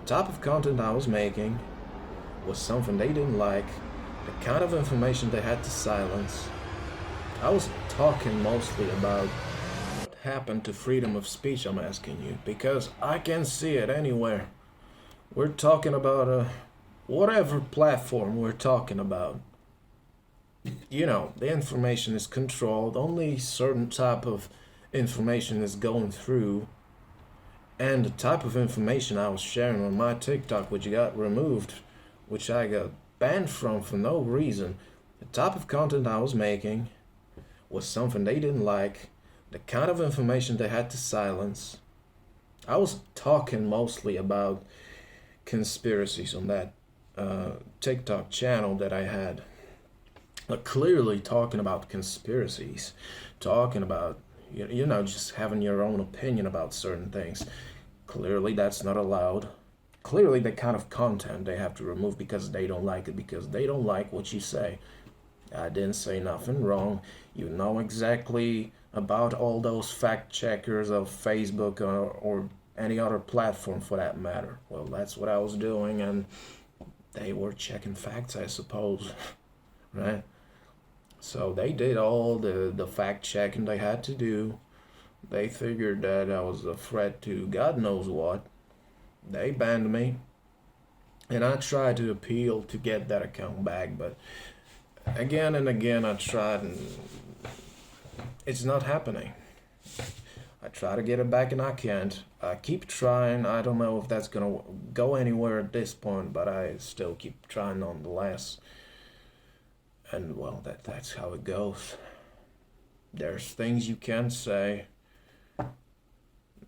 type of content I was making was something they didn't like, the kind of information they had to silence. I was talking mostly about what happened to freedom of speech, I'm asking you, because I can see it anywhere. We're talking about whatever platform we're talking about. The information is controlled, only certain type of information is going through, and the type of information I was sharing on my TikTok, which got removed, which I got banned from for no reason, the type of content I was making was something they didn't like, the kind of information they had to silence. I was talking mostly about conspiracies on that TikTok channel that I had. Clearly talking about conspiracies, talking about, just having your own opinion about certain things. Clearly, that's not allowed. Clearly, the kind of content they have to remove because they don't like it, because they don't like what you say. I didn't say nothing wrong. You know exactly about all those fact checkers of Facebook or any other platform for that matter. Well, that's what I was doing, and they were checking facts, I suppose, right? So they did all the fact checking they had to do. They figured that I was a threat to God knows what. They banned me. And I tried to appeal to get that account back, but again and again I tried and it's not happening. I try to get it back and I can't. I keep trying. I don't know if that's gonna go anywhere at this point, but I still keep trying nonetheless. And well, that's how it goes. There's things you can't say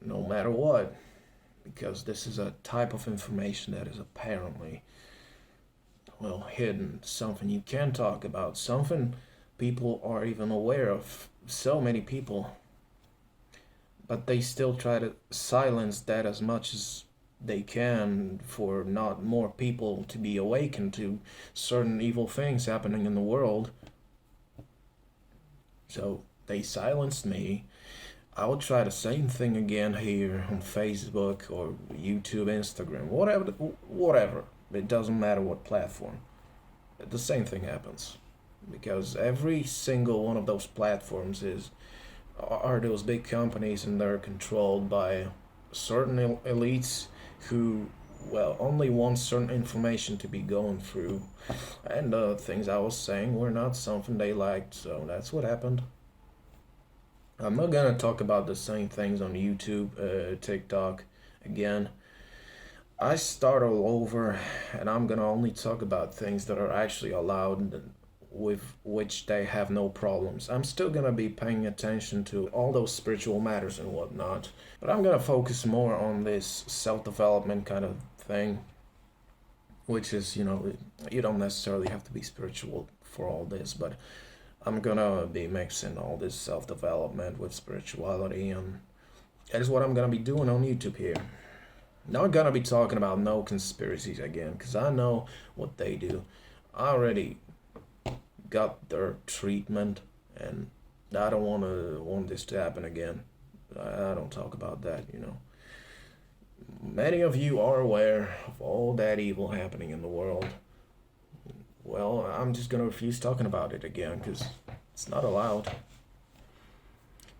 no matter what, because this is a type of information that is apparently, well, hidden, something you can talk about, something people are even aware of, so many people, but they still try to silence that as much as they can for not more people to be awakened to certain evil things happening in the world. So they silenced me. I will try the same thing again here on Facebook or YouTube, Instagram, whatever. It doesn't matter what platform. The same thing happens because every single one of those platforms are those big companies, and they're controlled by certain elites who, well, only want certain information to be going through, and the things I was saying were not something they liked, so that's what happened. I'm not gonna talk about the same things on YouTube, TikTok again. I start all over, and I'm gonna only talk about things that are actually allowed and with which they have no problems. I'm still gonna be paying attention to all those spiritual matters and whatnot, but I'm gonna focus more on this self development kind of thing, which is, you don't necessarily have to be spiritual for all this, but I'm gonna be mixing all this self development with spirituality, and that is what I'm gonna be doing on YouTube here. Not gonna be talking about no conspiracies again, because I know what they do. I already got their treatment, and I don't want this to happen again. I don't talk about that. Many of you are aware of all that evil happening in the world. Well, I'm just gonna refuse talking about it again because it's not allowed.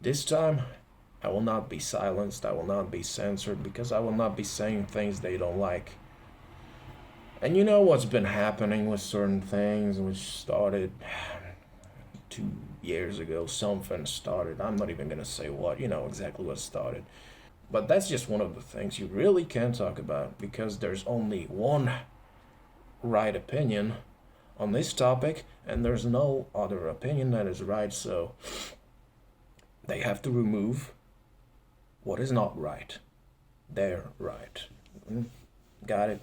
This time, I will not be silenced, I will not be censored, because I will not be saying things they don't like. And you know what's been happening with certain things, which started 2 years ago. Something started. I'm not even gonna say what, you know exactly what started. But that's just one of the things you really can't talk about, because there's only one right opinion on this topic, and there's no other opinion that is right, so they have to remove what is not right. They're right. Got it?